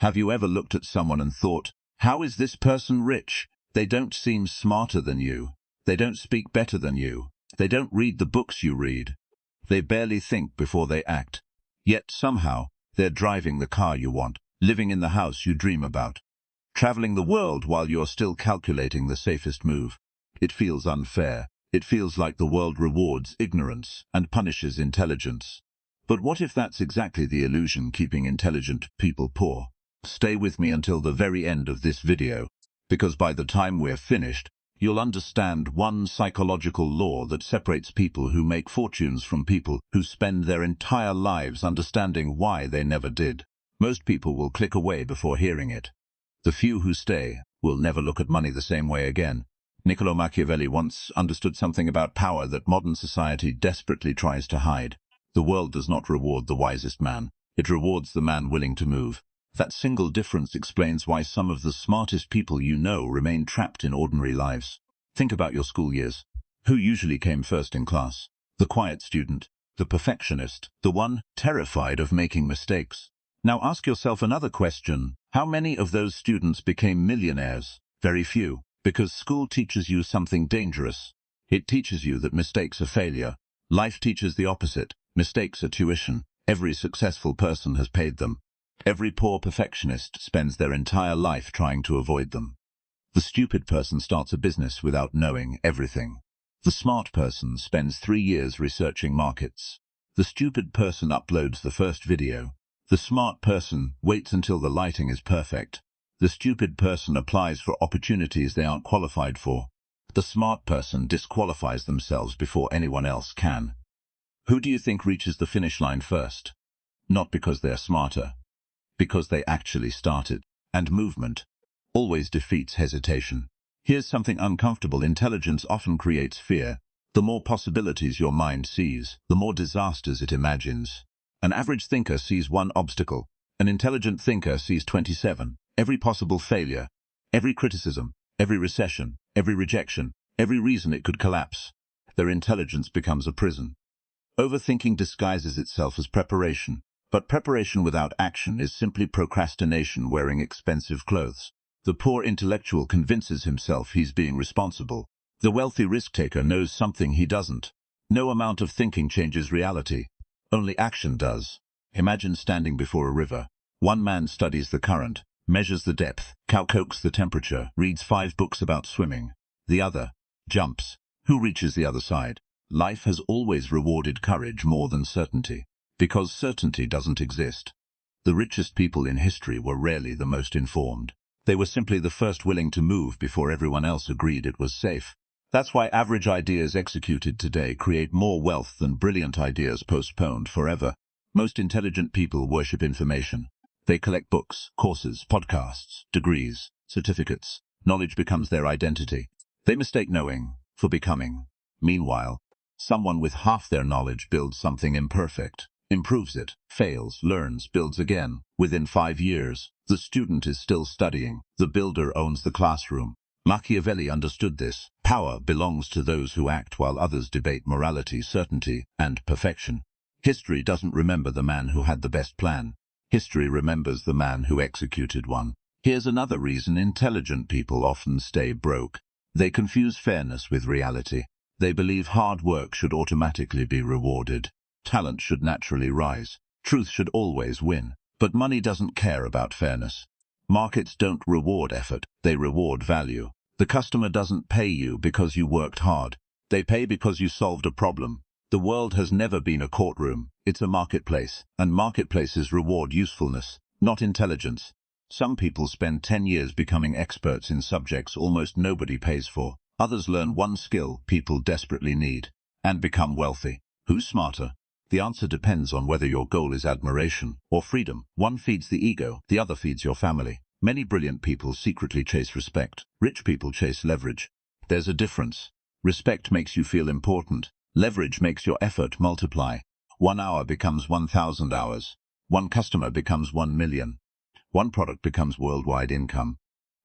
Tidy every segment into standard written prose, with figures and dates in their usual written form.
Have you ever looked at someone and thought, how is this person rich? They don't seem smarter than you. They don't speak better than you. They don't read the books you read. They barely think before they act. Yet somehow, they're driving the car you want, living in the house you dream about, traveling the world while you're still calculating the safest move. It feels unfair. It feels like the world rewards ignorance and punishes intelligence. But what if that's exactly the illusion keeping intelligent people poor? Stay with me until the very end of this video, because by the time we're finished, you'll understand one psychological law that separates people who make fortunes from people who spend their entire lives understanding why they never did. Most people will click away before hearing it. The few who stay will never look at money the same way again. Niccolò Machiavelli once understood something about power that modern society desperately tries to hide. The world does not reward the wisest man. It rewards the man willing to move. That single difference explains why some of the smartest people you know remain trapped in ordinary lives. Think about your school years. Who usually came first in class? The quiet student, the perfectionist, the one terrified of making mistakes. Now ask yourself another question. How many of those students became millionaires? Very few. Because school teaches you something dangerous. It teaches you that mistakes are failure. Life teaches the opposite. Mistakes are tuition. Every successful person has paid them. Every poor perfectionist spends their entire life trying to avoid them. The stupid person starts a business without knowing everything. The smart person spends 3 years researching markets. The stupid person uploads the first video. The smart person waits until the lighting is perfect. The stupid person applies for opportunities they aren't qualified for. The smart person disqualifies themselves before anyone else can. Who do you think reaches the finish line first? Not because they're smarter, because they actually started. And movement always defeats hesitation. Here's something uncomfortable. Intelligence often creates fear. The more possibilities your mind sees, the more disasters it imagines. An average thinker sees one obstacle. An intelligent thinker sees 27. Every possible failure, every criticism, every recession, every rejection, every reason it could collapse. Their intelligence becomes a prison. Overthinking disguises itself as preparation, but preparation without action is simply procrastination wearing expensive clothes. The poor intellectual convinces himself he's being responsible. The wealthy risk-taker knows something he doesn't. No amount of thinking changes reality. Only action does. Imagine standing before a river. One man studies the current, measures the depth, calculates the temperature, reads 5 books about swimming. The other jumps. Who reaches the other side? Life has always rewarded courage more than certainty, because certainty doesn't exist. The richest people in history were rarely the most informed. They were simply the first willing to move before everyone else agreed it was safe. That's why average ideas executed today create more wealth than brilliant ideas postponed forever. Most intelligent people worship information. They collect books, courses, podcasts, degrees, certificates. Knowledge becomes their identity. They mistake knowing for becoming. Meanwhile, someone with half their knowledge builds something imperfect, improves it, fails, learns, builds again. Within 5 years, the student is still studying. The builder owns the classroom. Machiavelli understood this. Power belongs to those who act while others debate morality, certainty, and perfection. History doesn't remember the man who had the best plan. History remembers the man who executed one. Here's another reason intelligent people often stay broke. They confuse fairness with reality. They believe hard work should automatically be rewarded. Talent should naturally rise. Truth should always win. But money doesn't care about fairness. Markets don't reward effort, they reward value. The customer doesn't pay you because you worked hard. They pay because you solved a problem. The world has never been a courtroom. It's a marketplace, and marketplaces reward usefulness, not intelligence. Some people spend 10 years becoming experts in subjects almost nobody pays for. Others learn one skill people desperately need and become wealthy. Who's smarter? The answer depends on whether your goal is admiration or freedom. One feeds the ego, the other feeds your family. Many brilliant people secretly chase respect. Rich people chase leverage. There's a difference. Respect makes you feel important. Leverage makes your effort multiply. 1 hour becomes 1,000 hours. One customer becomes 1 million. One product becomes worldwide income.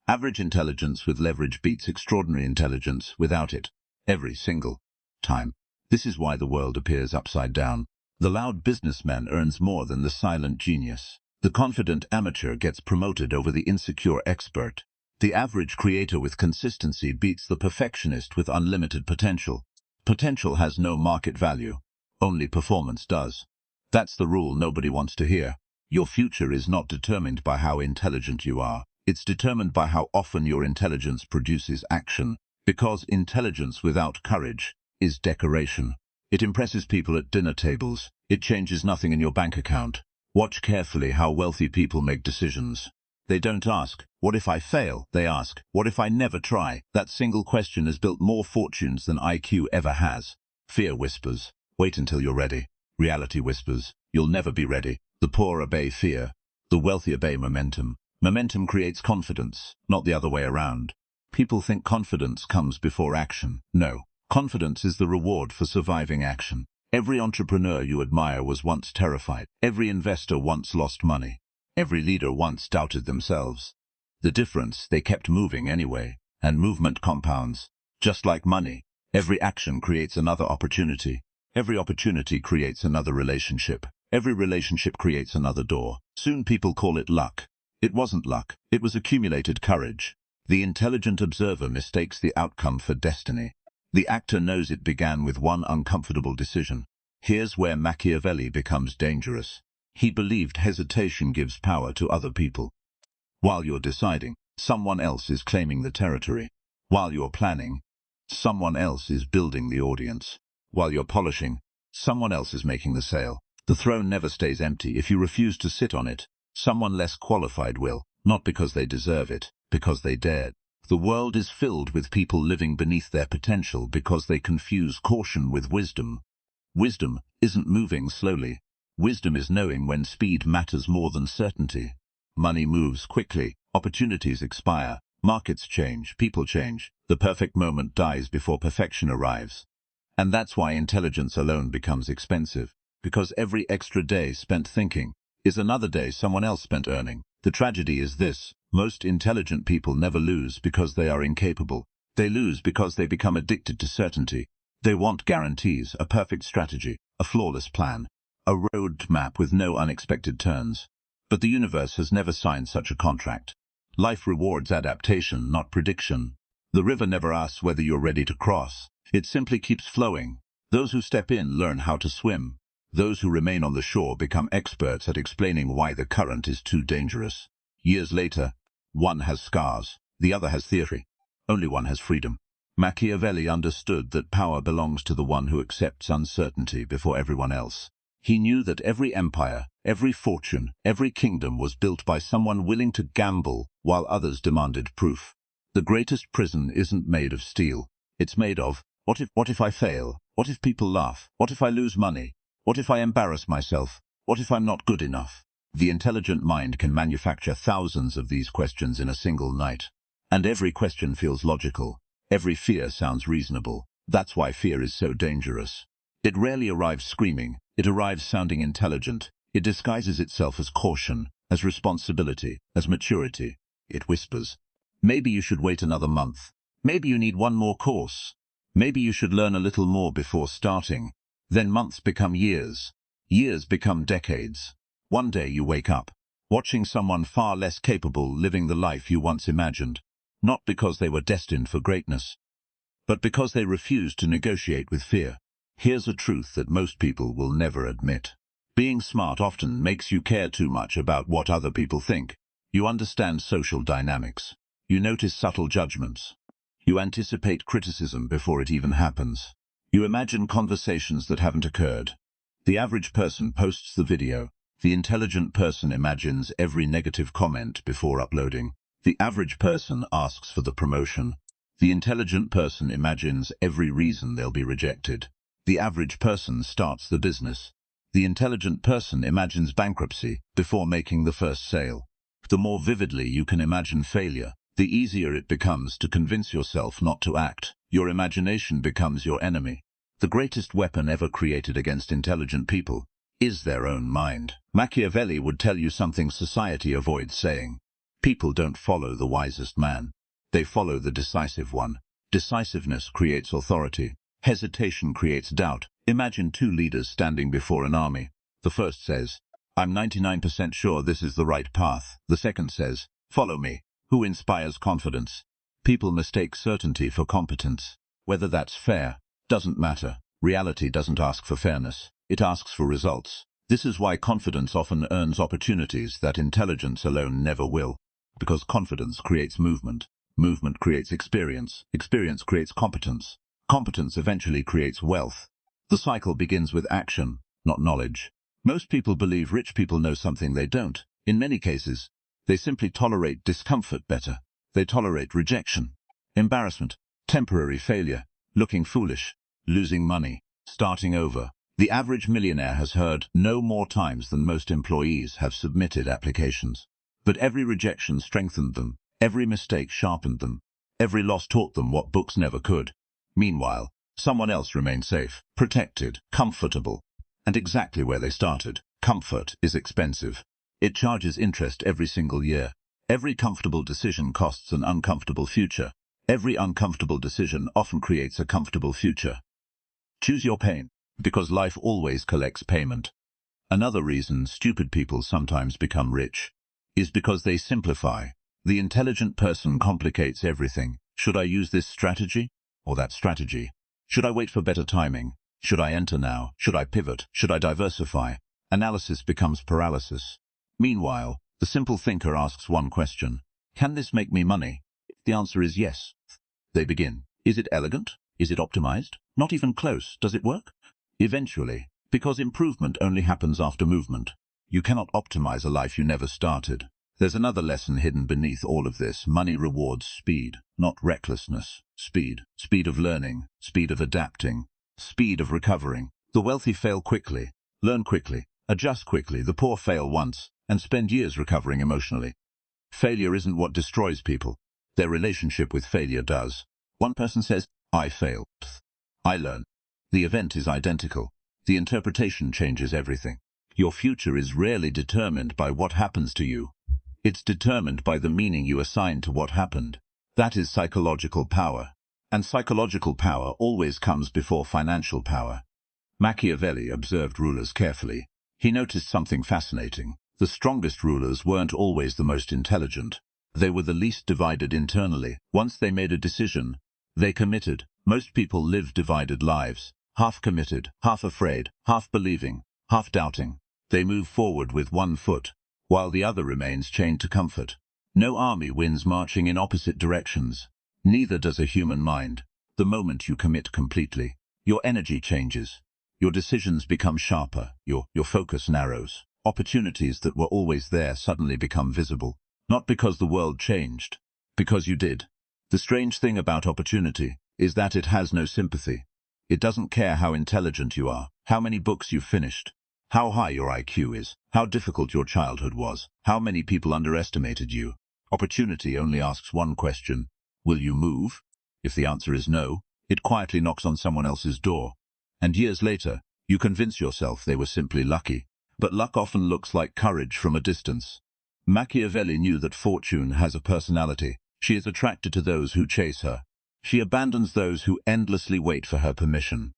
Average intelligence with leverage beats extraordinary intelligence without it, every single time. This is why the world appears upside down. The loud businessman earns more than the silent genius. The confident amateur gets promoted over the insecure expert. The average creator with consistency beats the perfectionist with unlimited potential. Potential has no market value. Only performance does. That's the rule nobody wants to hear. Your future is not determined by how intelligent you are. It's determined by how often your intelligence produces action. Because intelligence without courage is decoration. It impresses people at dinner tables. It changes nothing in your bank account. Watch carefully how wealthy people make decisions. They don't ask, "What if I fail?" They ask, "What if I never try?" That single question has built more fortunes than IQ ever has. Fear whispers, "Wait until you're ready." Reality whispers, "You'll never be ready." The poor obey fear. The wealthy obey momentum. Momentum creates confidence, not the other way around. People think confidence comes before action. No. Confidence is the reward for surviving action. Every entrepreneur you admire was once terrified. Every investor once lost money. Every leader once doubted themselves. The difference, they kept moving anyway, and movement compounds. Just like money, every action creates another opportunity. Every opportunity creates another relationship. Every relationship creates another door. Soon people call it luck. It wasn't luck, it was accumulated courage. The intelligent observer mistakes the outcome for destiny. The actor knows it began with one uncomfortable decision. Here's where Machiavelli becomes dangerous. He believed hesitation gives power to other people. While you're deciding, someone else is claiming the territory. While you're planning, someone else is building the audience. While you're polishing, someone else is making the sale. The throne never stays empty. If you refuse to sit on it, someone less qualified will, not because they deserve it, because they dared. The world is filled with people living beneath their potential because they confuse caution with wisdom. Wisdom isn't moving slowly. Wisdom is knowing when speed matters more than certainty. Money moves quickly, opportunities expire, markets change, people change. The perfect moment dies before perfection arrives. And that's why intelligence alone becomes expensive, because every extra day spent thinking is another day someone else spent earning. The tragedy is this: most intelligent people never lose because they are incapable. They lose because they become addicted to certainty. They want guarantees, a perfect strategy, a flawless plan, a road map with no unexpected turns. But the universe has never signed such a contract. Life rewards adaptation, not prediction. The river never asks whether you're ready to cross. It simply keeps flowing. Those who step in learn how to swim. Those who remain on the shore become experts at explaining why the current is too dangerous. Years later, one has scars, the other has theory. Only one has freedom. Machiavelli understood that power belongs to the one who accepts uncertainty before everyone else. He knew that every empire, every fortune, every kingdom was built by someone willing to gamble while others demanded proof. The greatest prison isn't made of steel. It's made of, what if I fail? What if people laugh? What if I lose money? What if I embarrass myself? What if I'm not good enough? The intelligent mind can manufacture thousands of these questions in a single night. And every question feels logical. Every fear sounds reasonable. That's why fear is so dangerous. It rarely arrives screaming. It arrives sounding intelligent. It disguises itself as caution, as responsibility, as maturity. It whispers, "Maybe you should wait another month. Maybe you need one more course. Maybe you should learn a little more before starting." Then months become years. Years become decades. One day you wake up, watching someone far less capable living the life you once imagined, not because they were destined for greatness, but because they refused to negotiate with fear. Here's a truth that most people will never admit. Being smart often makes you care too much about what other people think. You understand social dynamics. You notice subtle judgments. You anticipate criticism before it even happens. You imagine conversations that haven't occurred. The average person posts the video. The intelligent person imagines every negative comment before uploading. The average person asks for the promotion. The intelligent person imagines every reason they'll be rejected. The average person starts the business. The intelligent person imagines bankruptcy before making the first sale. The more vividly you can imagine failure, the easier it becomes to convince yourself not to act. Your imagination becomes your enemy. The greatest weapon ever created against intelligent people is their own mind. Machiavelli would tell you something society avoids saying. People don't follow the wisest man. They follow the decisive one. Decisiveness creates authority. Hesitation creates doubt. Imagine two leaders standing before an army. The first says, I'm 99% sure this is the right path. The second says, follow me. Who inspires confidence? People mistake certainty for competence. Whether that's fair doesn't matter. Reality doesn't ask for fairness. It asks for results. This is why confidence often earns opportunities that intelligence alone never will. Because confidence creates movement. Movement creates experience. Experience creates competence. Competence eventually creates wealth. The cycle begins with action, not knowledge. Most people believe rich people know something they don't. In many cases, they simply tolerate discomfort better. They tolerate rejection, embarrassment, temporary failure, looking foolish, losing money, starting over. The average millionaire has heard no more times than most employees have submitted applications. But every rejection strengthened them. Every mistake sharpened them. Every loss taught them what books never could. Meanwhile, someone else remained safe, protected, comfortable, and exactly where they started. Comfort is expensive. It charges interest every single year. Every comfortable decision costs an uncomfortable future. Every uncomfortable decision often creates a comfortable future. Choose your pain, because life always collects payment. Another reason stupid people sometimes become rich is because they simplify. The intelligent person complicates everything. Should I use this strategy or that strategy? Should I wait for better timing? Should I enter now? Should I pivot? Should I diversify? Analysis becomes paralysis. Meanwhile, the simple thinker asks one question: can this make me money? If the answer is yes, they begin. Is it elegant? Is it optimized? Not even close. Does it work? Eventually, because improvement only happens after movement. You cannot optimize a life you never started. There's another lesson hidden beneath all of this. Money rewards speed, not recklessness. Speed. Speed of learning, speed of adapting, speed of recovering. The wealthy fail quickly, learn quickly, adjust quickly. The poor fail once and spend years recovering emotionally. Failure isn't what destroys people. Their relationship with failure does. One person says, I failed. I learn. The event is identical. The interpretation changes everything. Your future is rarely determined by what happens to you. It's determined by the meaning you assign to what happened. That is psychological power. And psychological power always comes before financial power. Machiavelli observed rulers carefully. He noticed something fascinating. The strongest rulers weren't always the most intelligent. They were the least divided internally. Once they made a decision, they committed. Most people live divided lives. Half committed, half afraid, half believing, half doubting. They move forward with one foot, while the other remains chained to comfort. No army wins marching in opposite directions. Neither does a human mind. The moment you commit completely, your energy changes. Your decisions become sharper. Your focus narrows. Opportunities that were always there suddenly become visible. Not because the world changed, because you did. The strange thing about opportunity is that it has no sympathy. It doesn't care how intelligent you are, how many books you've finished, how high your IQ is, how difficult your childhood was, how many people underestimated you. Opportunity only asks one question: will you move? If the answer is no, it quietly knocks on someone else's door. And years later, you convince yourself they were simply lucky. But luck often looks like courage from a distance. Machiavelli knew that fortune has a personality. She is attracted to those who chase her. She abandons those who endlessly wait for her permission.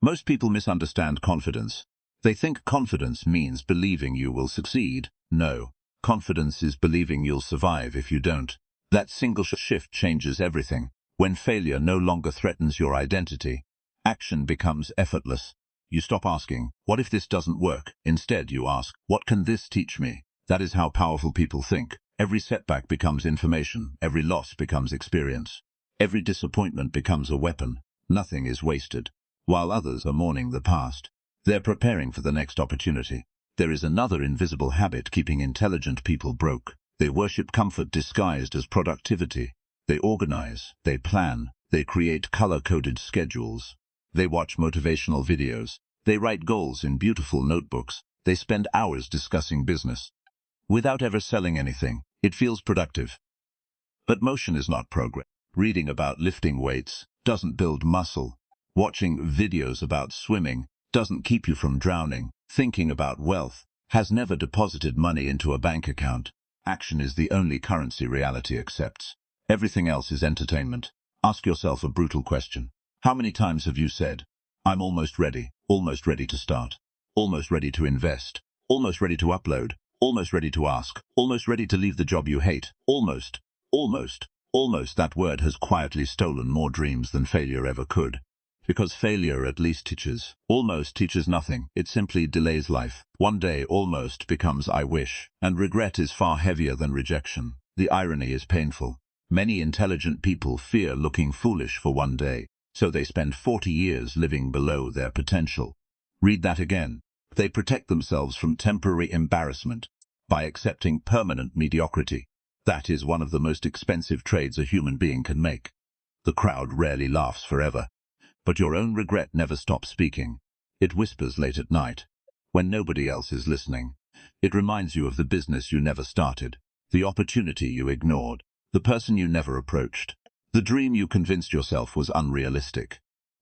Most people misunderstand confidence. They think confidence means believing you will succeed. No. Confidence is believing you'll survive if you don't. That single shift changes everything. When failure no longer threatens your identity, action becomes effortless. You stop asking, what if this doesn't work? Instead, you ask, what can this teach me? That is how powerful people think. Every setback becomes information. Every loss becomes experience. Every disappointment becomes a weapon. Nothing is wasted. While others are mourning the past, they're preparing for the next opportunity. There is another invisible habit keeping intelligent people broke. They worship comfort disguised as productivity. They organize, they plan, they create color-coded schedules. They watch motivational videos. They write goals in beautiful notebooks. They spend hours discussing business. Without ever selling anything, it feels productive. But motion is not progress. Reading about lifting weights doesn't build muscle. Watching videos about swimming doesn't keep you from drowning. Thinking about wealth has never deposited money into a bank account. Action is the only currency reality accepts. Everything else is entertainment. Ask yourself a brutal question. How many times have you said, I'm almost ready to start, almost ready to invest, almost ready to upload, almost ready to ask, almost ready to leave the job you hate, almost, almost that word has quietly stolen more dreams than failure ever could. Because failure at least teaches. Almost teaches nothing, it simply delays life. One day almost becomes I wish, and regret is far heavier than rejection. The irony is painful. Many intelligent people fear looking foolish for one day, so they spend 40 years living below their potential. Read that again. They protect themselves from temporary embarrassment by accepting permanent mediocrity. That is one of the most expensive trades a human being can make. The crowd rarely laughs forever. But your own regret never stops speaking. It whispers late at night, when nobody else is listening. It reminds you of the business you never started, the opportunity you ignored, the person you never approached, the dream you convinced yourself was unrealistic.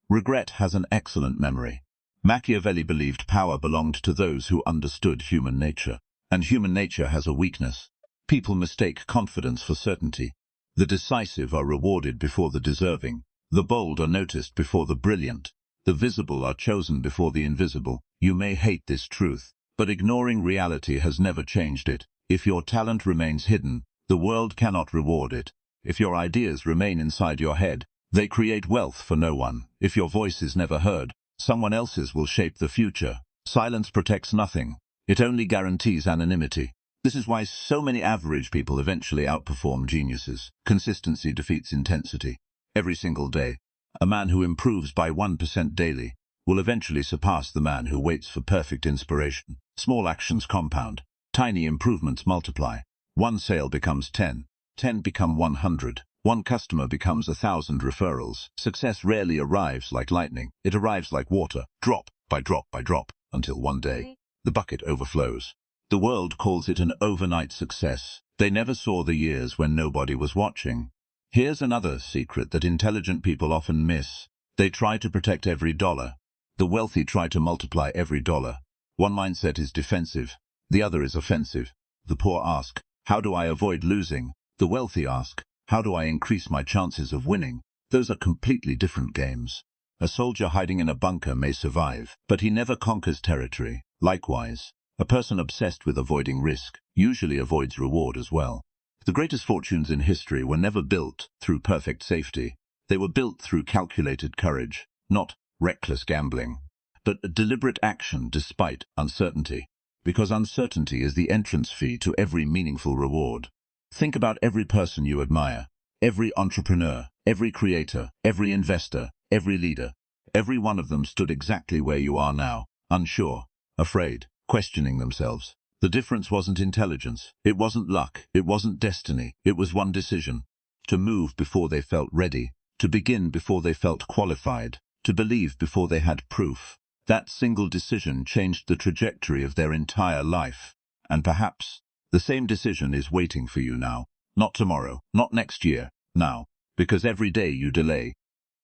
Regret has an excellent memory. Machiavelli believed power belonged to those who understood human nature, and human nature has a weakness. People mistake confidence for certainty. The decisive are rewarded before the deserving. The bold are noticed before the brilliant. The visible are chosen before the invisible. You may hate this truth, but ignoring reality has never changed it. If your talent remains hidden, the world cannot reward it. If your ideas remain inside your head, they create wealth for no one. If your voice is never heard, someone else's will shape the future. Silence protects nothing. It only guarantees anonymity. This is why so many average people eventually outperform geniuses. Consistency defeats intensity. Every single day, a man who improves by 1% daily will eventually surpass the man who waits for perfect inspiration. Small actions compound. Tiny improvements multiply. One sale becomes 10. 10 become 100. One customer becomes 1,000 referrals. Success rarely arrives like lightning. It arrives like water, drop by drop, until one day, the bucket overflows. The world calls it an overnight success. They never saw the years when nobody was watching. Here's another secret that intelligent people often miss. They try to protect every dollar. The wealthy try to multiply every dollar. One mindset is defensive. The other is offensive. The poor ask, how do I avoid losing? The wealthy ask, how do I increase my chances of winning? Those are completely different games. A soldier hiding in a bunker may survive, but he never conquers territory. Likewise, a person obsessed with avoiding risk usually avoids reward as well. The greatest fortunes in history were never built through perfect safety. They were built through calculated courage, not reckless gambling, but deliberate action despite uncertainty, because uncertainty is the entrance fee to every meaningful reward. Think about every person you admire, every entrepreneur, every creator, every investor, every leader. Every one of them stood exactly where you are now, unsure, afraid, questioning themselves. The difference wasn't intelligence, it wasn't luck, it wasn't destiny, it was one decision. To move before they felt ready, to begin before they felt qualified, to believe before they had proof. That single decision changed the trajectory of their entire life. And perhaps the same decision is waiting for you now. Not tomorrow, not next year, now. Because every day you delay,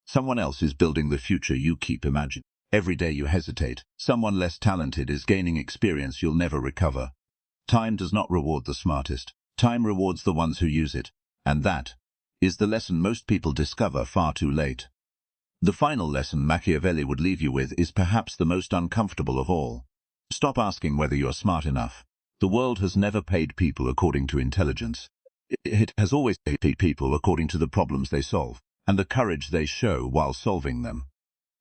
someone else is building the future you keep imagining. Every day you hesitate, someone less talented is gaining experience you'll never recover. Time does not reward the smartest. Time rewards the ones who use it. And that is the lesson most people discover far too late. The final lesson Machiavelli would leave you with is perhaps the most uncomfortable of all. Stop asking whether you're smart enough. The world has never paid people according to intelligence. It has always paid people according to the problems they solve, and the courage they show while solving them.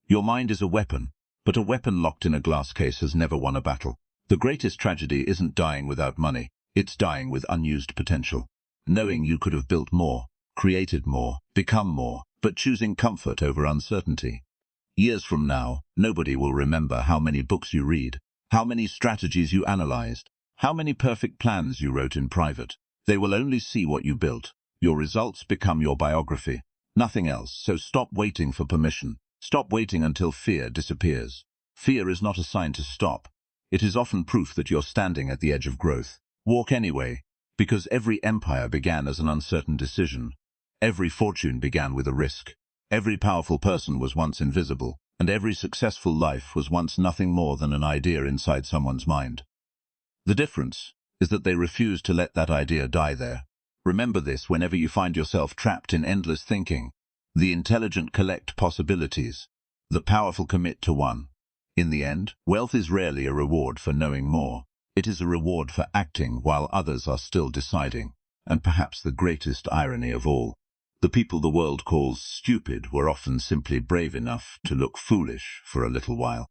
Your mind is a weapon, but a weapon locked in a glass case has never won a battle. The greatest tragedy isn't dying without money, it's dying with unused potential. Knowing you could have built more, created more, become more, but choosing comfort over uncertainty. Years from now, nobody will remember how many books you read, how many strategies you analyzed, how many perfect plans you wrote in private. They will only see what you built. Your results become your biography, nothing else, so stop waiting for permission. Stop waiting until fear disappears. Fear is not a sign to stop. It is often proof that you're standing at the edge of growth. Walk anyway, because every empire began as an uncertain decision. Every fortune began with a risk. Every powerful person was once invisible, and every successful life was once nothing more than an idea inside someone's mind. The difference is that they refuse to let that idea die there. Remember this whenever you find yourself trapped in endless thinking. The intelligent collect possibilities. The powerful commit to one. In the end, wealth is rarely a reward for knowing more. It is a reward for acting while others are still deciding. And perhaps the greatest irony of all, the people the world calls stupid were often simply brave enough to look foolish for a little while.